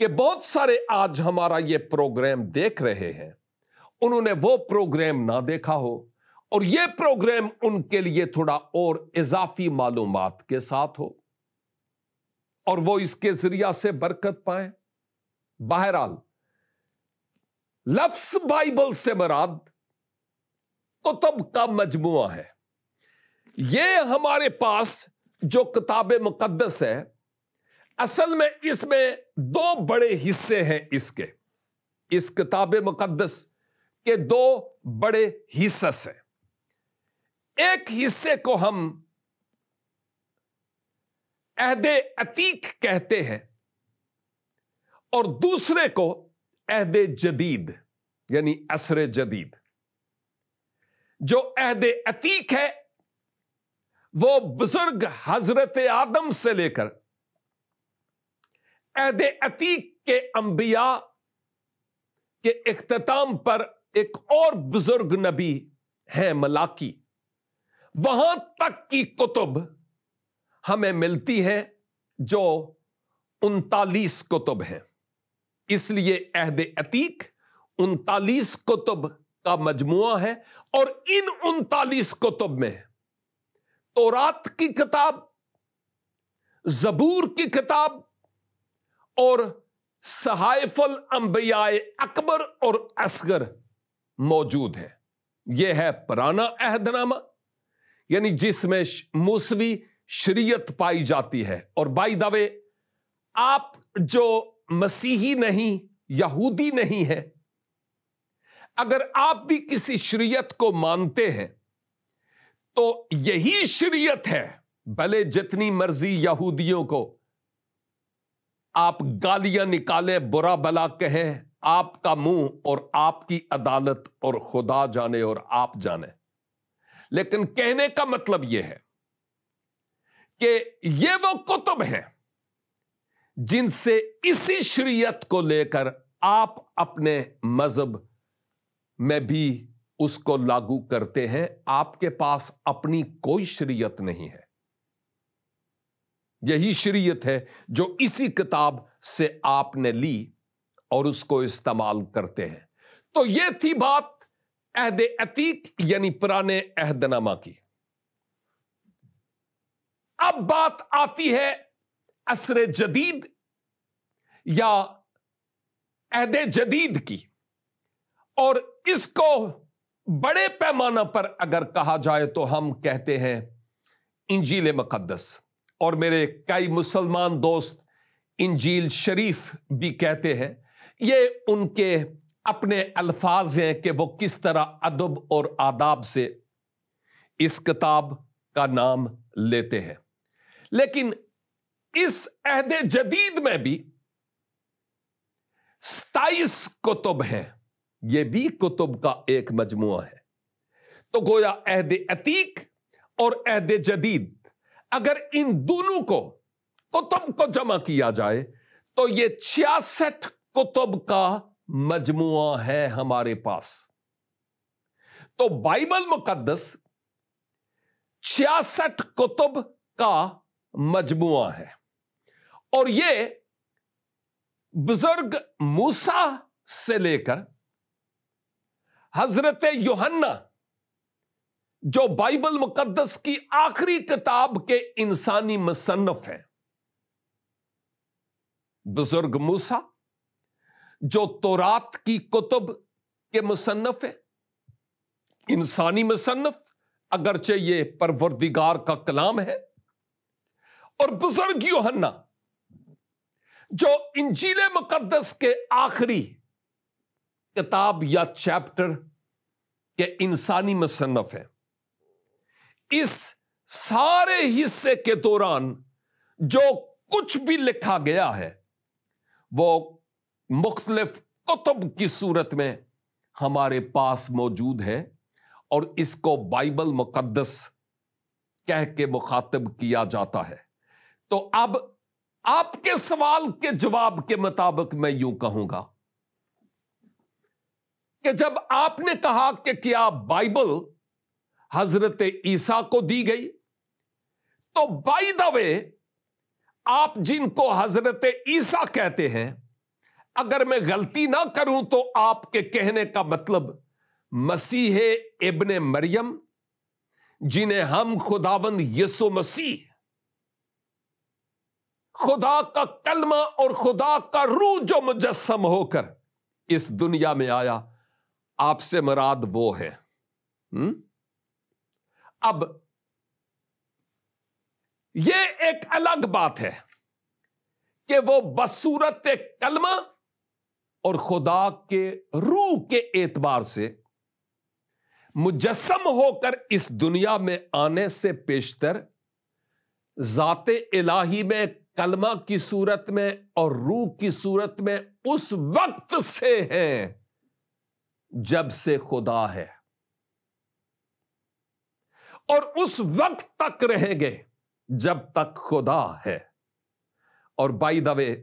کہ بہت سارے آج ہمارا یہ پروگرام دیکھ رہے ہیں، انہوں نے وہ پروگرام نہ دیکھا ہو اور یہ پروگرام ان کے لیے تھوڑا اور اضافی معلومات کے ساتھ ہو اور وہ اس کے ذریعہ سے برکت پائیں۔ بہرحال لفظ بائبل سے مراد کتب کا مجموعہ ہے۔ یہ ہمارے پاس جو کتاب مقدس ہے، اصل میں اس میں دو بڑے حصے ہیں۔ اس کتاب مقدس کے دو بڑے حصص ہیں۔ ایک حصے کو ہم عہد عتیق کہتے ہیں اور دوسرے کو عہد جدید یعنی عصر جدید۔ جو عہد عتیق ہے وہ بزرگ حضرت آدم سے لے کر عہد عتیق کے انبیاء کے اختتام پر ایک اور بزرگ نبی ہیں ملاکی، وہاں تک کی کتب ہمیں ملتی ہیں جو 39 کتب ہیں۔ اس لیے عہد عتیق 39 کتب کا مجموعہ ہے، اور ان 39 کتب میں تورات کی کتاب، زبور کی کتاب اور صحائف الانبیاء اکبر اور اصغر موجود ہے۔ یہ ہے پرانا عہد نامہ، یعنی جس میں موسوی شریعت پائی جاتی ہے۔ اور بائی دا وے، آپ جو مسیحی نہیں، یہودی نہیں ہے، اگر آپ بھی کسی شریعت کو مانتے ہیں تو یہی شریعت ہے، بھلے جتنی مرضی یہودیوں کو آپ گالیاں نکالیں، برا بلا کہیں، آپ کا منہ اور آپ کی عدالت اور خدا جانے اور آپ جانے، لیکن کہنے کا مطلب یہ ہے کہ یہ وہ کتب ہیں جن سے اسی شریعت کو لے کر آپ اپنے مذہب میں بھی اس کو لاگو کرتے ہیں۔ آپ کے پاس اپنی کوئی شریعت نہیں ہے، یہی شریعت ہے جو اسی کتاب سے آپ نے لی اور اس کو استعمال کرتے ہیں۔ تو یہ تھی بات عہد عتیق یعنی پرانے عہد نامہ کی۔ اب بات آتی ہے عصر جدید یا عہد جدید کی، اور اس کو بڑے پیمانہ پر اگر کہا جائے تو ہم کہتے ہیں انجیل مقدس، اور میرے کئی مسلمان دوست انجیل شریف بھی کہتے ہیں۔ یہ ان کے اپنے الفاظ ہیں کہ وہ کس طرح ادب اور آداب سے اس کتاب کا نام لیتے ہیں۔ لیکن اس عہد جدید میں بھی 27 کتب ہیں، یہ بھی کتب کا ایک مجموعہ ہے۔ تو گویا عہد عتیق اور عہد جدید، اگر ان دونوں کو کتب کو جمع کیا جائے تو یہ 66 کتب کا مجموعہ ہے ہمارے پاس۔ تو بائبل مقدس 66 کتب کا مجموعہ ہے، اور یہ بزرگ موسیٰ سے لے کر حضرت یوحنا جو بائبل مقدس کی آخری کتاب کے انسانی مصنف ہیں، بزرگ موسیٰ جو تورات کی کتب کے مصنف ہے، انسانی مصنف اگرچہ یہ پروردگار کا کلام ہے، اور بزرگ یوحنا جو انجیل مقدس کے آخری کتاب یا چیپٹر کے انسانی مصنف ہے۔ اس سارے حصے کے دوران جو کچھ بھی لکھا گیا ہے وہ مختلف کتب کی صورت میں ہمارے پاس موجود ہے، اور اس کو بائبل مقدس کہہ کے مخاطب کیا جاتا ہے۔ تو اب آپ کے سوال کے جواب کے مطابق میں یوں کہوں گا کہ جب آپ نے کہا کہ کیا بائبل حضرت عیسیٰ کو دی گئی، تو بائی دا وے آپ جن کو حضرت عیسیٰ کہتے ہیں اگر میں غلطی نہ کروں تو آپ کے کہنے کا مطلب مسیح ابن مریم، جنہیں ہم خداوند یسوع مسیح، خدا کا کلمہ اور خدا کا روح جو مجسم ہو کر اس دنیا میں آیا، آپ سے مراد وہ ہے۔ اب یہ ایک الگ بات ہے کہ وہ بصورت کلمہ اور خدا کے روح کے اعتبار سے مجسم ہو کر اس دنیا میں آنے سے پیشتر ذات الہی میں، کلمہ کی صورت میں اور روح کی صورت میں اس وقت سے ہیں جب سے خدا ہے، اور اس وقت تک رہیں گے جب تک خدا ہے۔ اور بائی دا وے،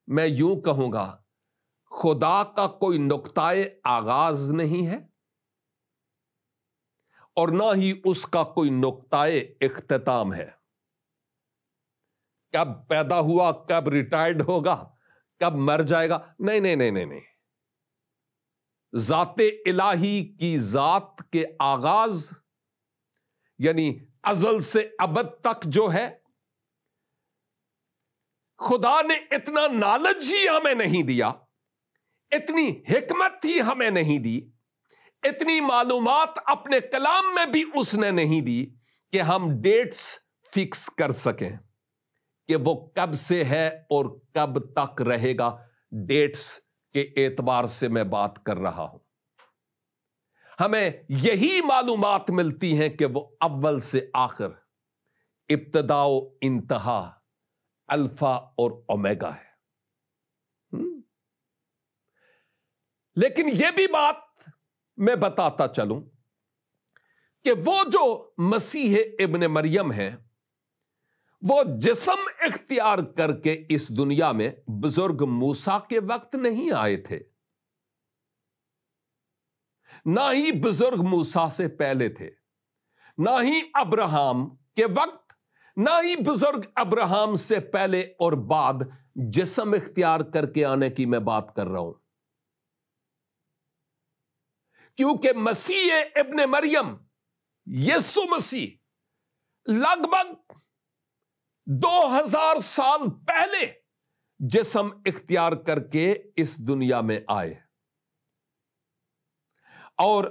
میں یوں کہوں گا، خدا کا کوئی نقطۂ آغاز نہیں ہے اور نہ ہی اس کا کوئی نقطۂ اختتام ہے۔ کب پیدا ہوا، کب ریٹائرڈ ہوگا، کب مر جائے گا، نہیں نہیں نہیں نہیں نہیں۔ ذات الہی کی ذات کے آغاز یعنی ازل سے ابد تک جو ہے، خدا نے اتنا نالج ہی ہمیں نہیں دیا، اتنی حکمت ہی ہمیں نہیں دی، اتنی معلومات اپنے کلام میں بھی اس نے نہیں دی کہ ہم ڈیٹس فکس کر سکیں کہ وہ کب سے ہے اور کب تک رہے گا۔ ڈیٹس کے اعتبار سے میں بات کر رہا ہوں۔ ہمیں یہی معلومات ملتی ہیں کہ وہ اول سے آخر، ابتدا و انتہا، الفا اور اومیگا ہے۔ لیکن یہ بھی بات میں بتاتا چلوں کہ وہ جو مسیح ابن مریم ہے، وہ جسم اختیار کر کے اس دنیا میں بزرگ موسیٰ کے وقت نہیں آئے تھے، نہ ہی بزرگ موسیٰ سے پہلے تھے، نہ ہی ابراہم کے وقت، نہ ہی بزرگ ابراہم سے پہلے اور بعد جسم اختیار کر کے آنے کی میں بات کر رہا ہوں۔ کیونکہ مسیح ابن مریم، یسوع مسیح، لگ بھگ 2000 سال پہلے جسم اختیار کر کے اس دنیا میں آئے، اور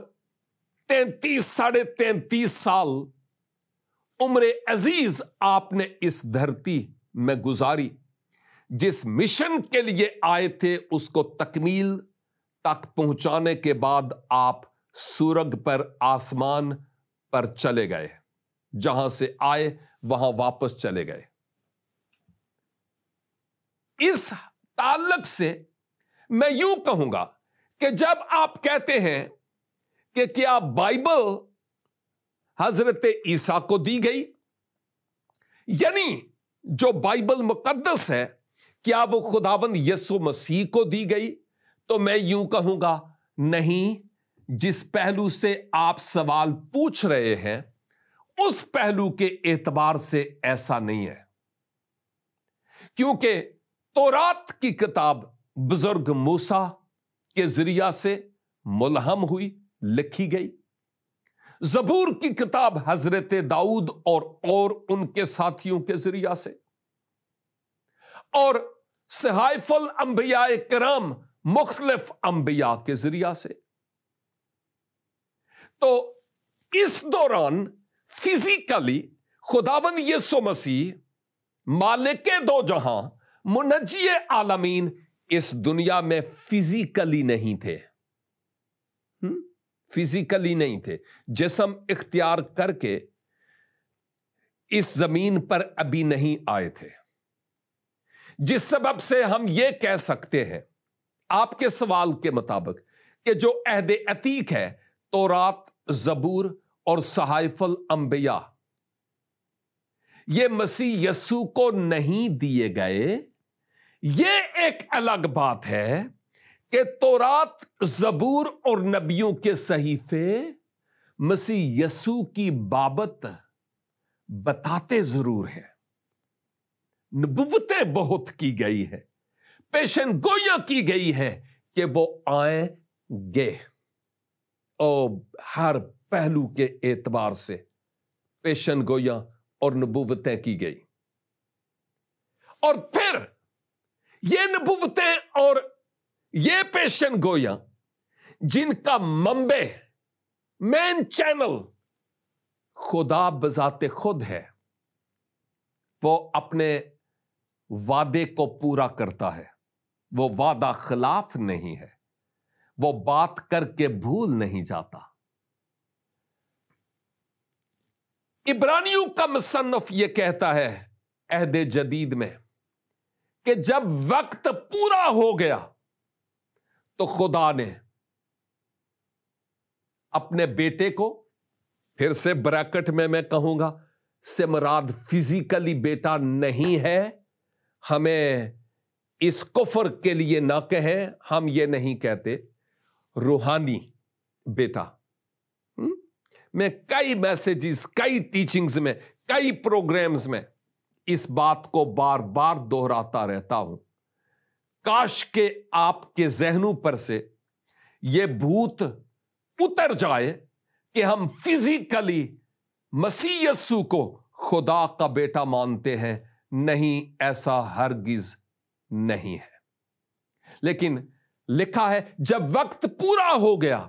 33 سال عمر عزیز آپ نے اس دھرتی میں گزاری۔ جس مشن کے لیے آئے تھے اس کو تکمیل تک پہنچانے کے بعد آپ سورگ پر، آسمان پر چلے گئے، جہاں سے آئے وہاں واپس چلے گئے۔ اس تعلق سے میں یوں کہوں گا کہ جب آپ کہتے ہیں کہ کیا بائبل حضرت عیسیٰ کو دی گئی، یعنی جو بائبل مقدس ہے کیا وہ خداوند یسوع مسیح کو دی گئی، تو میں یوں کہوں گا نہیں۔ جس پہلو سے آپ سوال پوچھ رہے ہیں اس پہلو کے اعتبار سے ایسا نہیں ہے، کیونکہ تورات کی کتاب بزرگ موسیٰ کے ذریعہ سے ملہم ہوئی، لکھی گئی۔ زبور کی کتاب حضرت داؤد اور ان کے ساتھیوں کے ذریعہ سے، اور صحائف الانبیاء کرام مختلف انبیاء کے ذریعہ سے۔ تو اس دوران فزیکلی خداوند یسوع مسیح، مالک دو جہاں، منجی عالمین، اس دنیا میں فزیکلی نہیں تھے، فزیکلی نہیں تھے، جسم اختیار کر کے اس زمین پر ابھی نہیں آئے تھے، جس سبب سے ہم یہ کہہ سکتے ہیں آپ کے سوال کے مطابق کہ جو عہد عتیق ہے، تورات، زبور اور صحائف الانبیاء، یہ مسیح یسوع کو نہیں دیے گئے۔ یہ ایک الگ بات ہے کہ تورات، زبور اور نبیوں کے صحیفے مسیح یسوع کی بابت بتاتے ضرور ہیں، نبوتیں بہت کی گئی ہیں، پیشن گویاں کی گئی ہیں کہ وہ آئیں گے، اور ہر پہلو کے اعتبار سے پیشن گویاں اور نبوتیں کی گئی۔ اور پھر یہ نبوتیں اور یہ پیشن گویاں جن کا منبع، مین چینل خدا بذات خود ہے، وہ اپنے وعدے کو پورا کرتا ہے، وہ وعدہ خلاف نہیں ہے، وہ بات کر کے بھول نہیں جاتا۔ عبرانیوں کا مصنف یہ کہتا ہے عہد جدید میں کہ جب وقت پورا ہو گیا تو خدا نے اپنے بیٹے کو، پھر سے بریکٹ میں کہوں گا، سے مراد فزیکلی بیٹا نہیں ہے، ہمیں اس کفر کے لیے نہ کہیں، ہم یہ نہیں کہتے، روحانی بیٹا۔ میں کئی میسیجز، کئی ٹیچنگز میں، کئی پروگرامز میں اس بات کو بار بار دہراتا رہتا ہوں۔ کاش کہ آپ کے ذہنوں پر سے یہ بھوت اتر جائے کہ ہم فزیکلی مسیح یسوع کو خدا کا بیٹا مانتے ہیں۔ نہیں، ایسا ہرگز نہیں ہے۔ لیکن لکھا ہے جب وقت پورا ہو گیا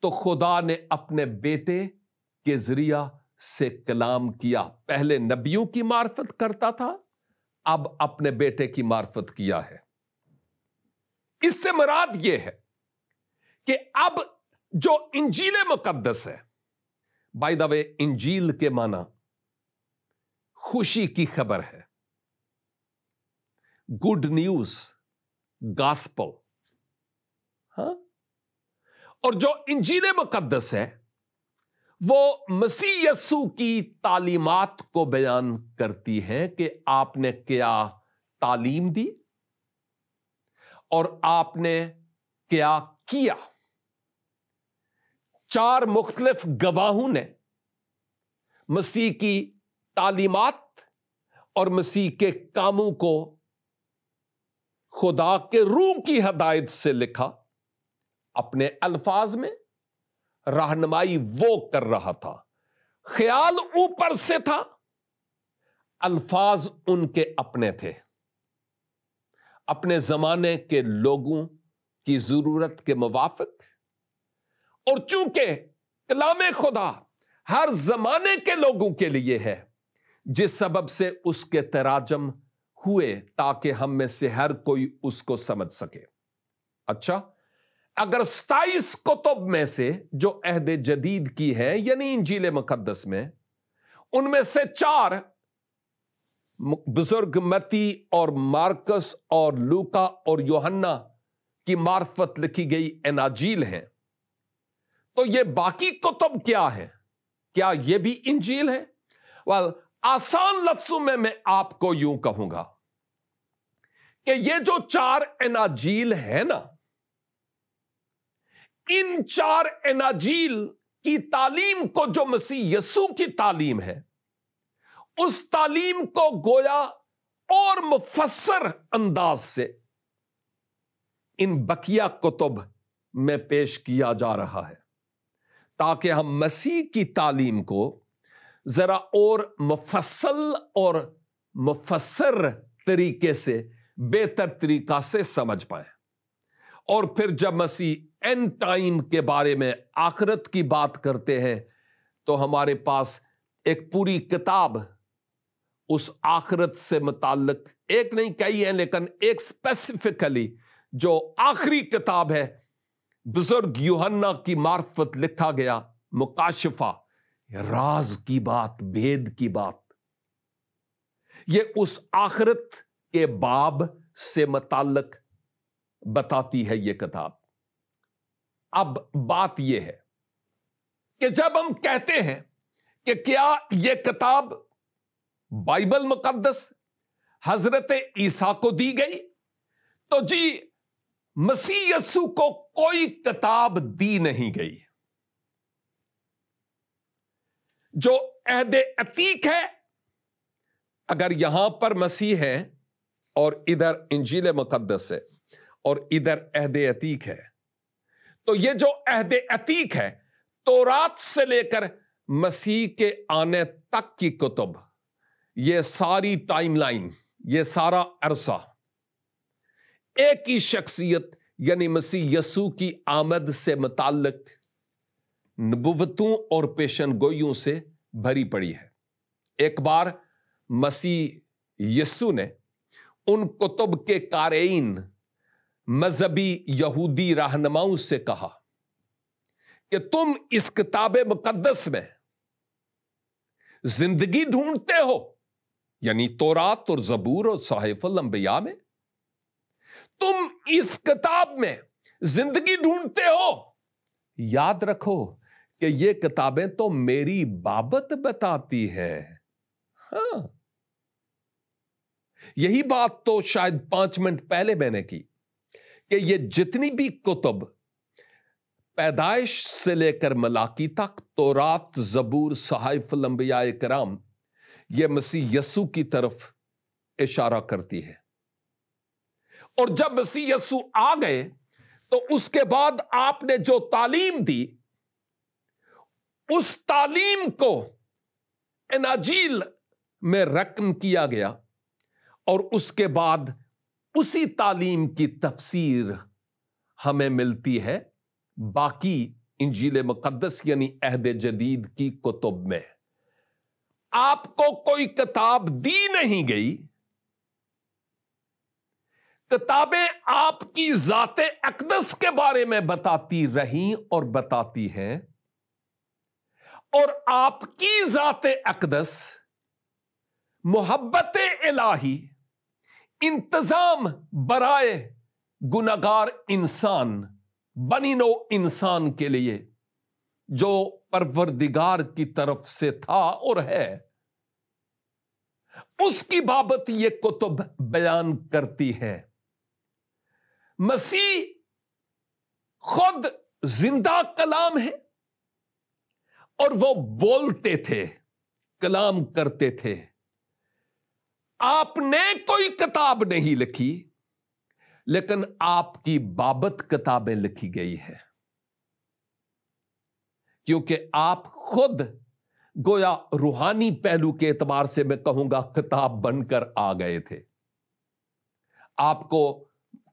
تو خدا نے اپنے بیٹے کے ذریعہ سے کلام کیا۔ پہلے نبیوں کی معرفت کرتا تھا، اب اپنے بیٹے کی معرفت کیا ہے۔ اس سے مراد یہ ہے کہ اب جو انجیل مقدس ہے، بائی دا وے انجیل کے معنی خوشی کی خبر ہے، گڈ نیوز، گاسپل، ہاں، اور جو انجیل مقدس ہے وہ مسیح یسوع کی تعلیمات کو بیان کرتی ہے کہ آپ نے کیا تعلیم دی اور آپ نے کیا کیا۔ 4 مختلف گواہوں نے مسیح کی تعلیمات اور مسیح کے کاموں کو خدا کے روح کی ہدایت سے لکھا۔ اپنے الفاظ میں رہنمائی وہ کر رہا تھا، خیال اوپر سے تھا، الفاظ ان کے اپنے تھے، اپنے زمانے کے لوگوں کی ضرورت کے موافق۔ اور چونکہ کلام خدا ہر زمانے کے لوگوں کے لیے ہے، جس سبب سے اس کے تراجم ہوئے تاکہ ہم میں سے ہر کوئی اس کو سمجھ سکے۔ اچھا، اگر 27 کتب میں سے جو عہد جدید کی ہے، یعنی انجیل مقدس میں، ان میں سے 4 بزرگ متی اور مارکس اور لوکا اور یوحنا کی معرفت لکھی گئی اناجیل ہیں، تو یہ باقی کتب کیا ہیں؟ کیا یہ بھی انجیل ہے؟ آسان لفظوں میں آپ کو یوں کہوں گا کہ یہ جو 4 اناجیل ہیں نا، ان 4 اناجیل کی تعلیم کو جو مسیح یسوع کی تعلیم ہے، اس تعلیم کو گویا اور مفسر انداز سے ان بقیہ کتب میں پیش کیا جا رہا ہے، تاکہ ہم مسیح کی تعلیم کو ذرا اور مفصل اور مفسر طریقے سے، بہتر طریقہ سے سمجھ پائیں۔ اور پھر جب مسیح اینڈ ٹائم کے بارے میں، آخرت کی بات کرتے ہیں، تو ہمارے پاس ایک پوری کتاب اس آخرت سے متعلق، ایک نہیں کئی ہیں، لیکن ایک اسپیسیفکلی جو آخری کتاب ہے، بزرگ یوحنا کی معرفت لکھا گیا، مکاشفہ، راز کی بات، بھید کی بات، یہ اس آخرت کے باب سے متعلق بتاتی ہے یہ کتاب۔ اب بات یہ ہے کہ جب ہم کہتے ہیں کہ کیا یہ کتاب بائبل مقدس حضرت عیسیٰ کو دی گئی، تو جی مسیح یسوع کو کوئی کتاب دی نہیں گئی۔ جو عہد عتیق ہے، اگر یہاں پر مسیح ہے اور ادھر انجیل مقدس ہے اور ادھر عہد عتیق ہے، تو یہ جو عہد عتیق ہے، تورات سے لے کر مسیح کے آنے تک کی کتب، یہ ساری ٹائم لائن، یہ سارا عرصہ ایک ہی شخصیت یعنی مسیح یسوع کی آمد سے متعلق نبوتوں اور پیشن گوئیوں سے بھری پڑی ہے۔ ایک بار مسیح یسوع نے ان کتب کے قارئین، مذہبی یہودی رہنماؤں سے کہا کہ تم اس کتاب مقدس میں زندگی ڈھونڈتے ہو، یعنی تورات اور زبور اور صحائف الانبیاء میں تم اس کتاب میں زندگی ڈھونڈتے ہو۔ یاد رکھو کہ یہ کتابیں تو میری بابت بتاتی ہے۔ ہاں، یہی بات تو شاید 5 منٹ پہلے میں نے کی کہ یہ جتنی بھی کتب پیدائش سے لے کر ملاکی تک، تورات، زبور، صحائف الانبیاء کرام، یہ مسیح یسوع کی طرف اشارہ کرتی ہے۔ اور جب مسیح یسوع آ گئے تو اس کے بعد آپ نے جو تعلیم دی، اس تعلیم کو اناجیل میں رقم کیا گیا، اور اس کے بعد اسی تعلیم کی تفسیر ہمیں ملتی ہے باقی انجیل مقدس یعنی عہد جدید کی کتب میں۔ آپ کو کوئی کتاب دی نہیں گئی، کتابیں آپ کی ذات اقدس کے بارے میں بتاتی رہیں اور بتاتی ہیں، اور آپ کی ذات اقدس محبت الہی، انتظام برائے گناہگار انسان، بنی نوع انسان کے لیے جو پروردگار کی طرف سے تھا اور ہے، اس کی بابت یہ کتب بیان کرتی ہے۔ مسیح خود زندہ کلام ہے، اور وہ بولتے تھے، کلام کرتے تھے۔ آپ نے کوئی کتاب نہیں لکھی، لیکن آپ کی بابت کتابیں لکھی گئی ہے، کیونکہ آپ خود گویا روحانی پہلو کے اعتبار سے میں کہوں گا کتاب بن کر آ گئے تھے۔ آپ کو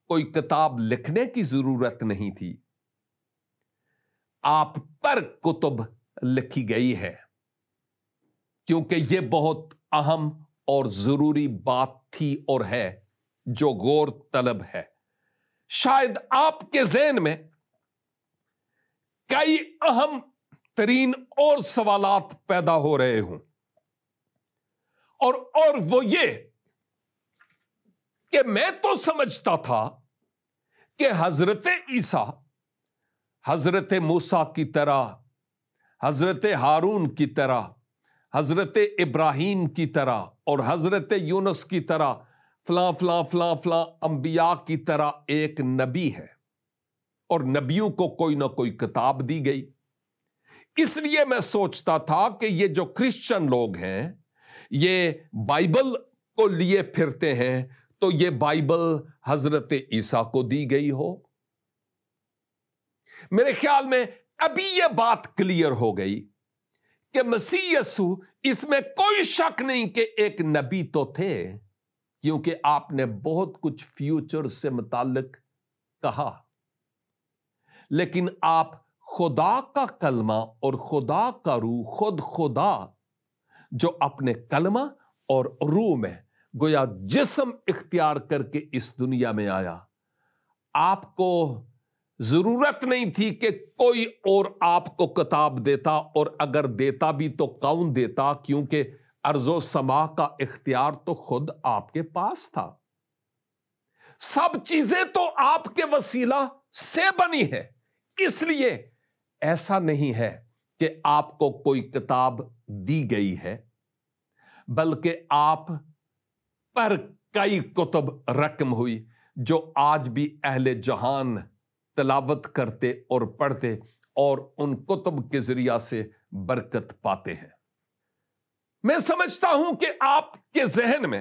کوئی کتاب لکھنے کی ضرورت نہیں تھی، آپ پر کتب لکھی گئی ہے، کیونکہ یہ بہت اہم اور ضروری بات تھی اور ہے جو غور طلب ہے۔ شاید آپ کے ذہن میں کئی اہم ترین اور سوالات پیدا ہو رہے ہوں، اور وہ یہ کہ میں تو سمجھتا تھا کہ حضرت عیسیٰ حضرت موسیٰ کی طرح، حضرت ہارون کی طرح، حضرت ابراہیم کی طرح اور حضرت یونس کی طرح فلاں فلاں فلاں فلاں انبیاء کی طرح ایک نبی ہے، اور نبیوں کو کوئی نہ کوئی کتاب دی گئی۔ اس لیے میں سوچتا تھا کہ یہ جو کرسچن لوگ ہیں، یہ بائبل کو لیے پھرتے ہیں، تو یہ بائبل حضرت عیسیٰ کو دی گئی ہو۔ میرے خیال میں ابھی یہ بات کلیئر ہو گئی کہ مسیح یسوع، اس میں کوئی شک نہیں کہ ایک نبی تو تھے، کیونکہ آپ نے بہت کچھ فیوچر سے متعلق کہا، لیکن آپ خدا کا کلمہ اور خدا کا روح، خود خدا جو اپنے کلمہ اور روح میں گویا جسم اختیار کر کے اس دنیا میں آیا، آپ کو ضرورت نہیں تھی کہ کوئی اور آپ کو کتاب دیتا، اور اگر دیتا بھی تو کون دیتا، کیونکہ ارض و سما کا اختیار تو خود آپ کے پاس تھا۔ سب چیزیں تو آپ کے وسیلہ سے بنی ہے، اس لیے ایسا نہیں ہے کہ آپ کو کوئی کتاب دی گئی ہے، بلکہ آپ پر کئی کتب رقم ہوئی جو آج بھی اہل جہان تلاوت کرتے اور پڑھتے اور ان کتب کے ذریعہ سے برکت پاتے ہیں۔ میں سمجھتا ہوں کہ آپ کے ذہن میں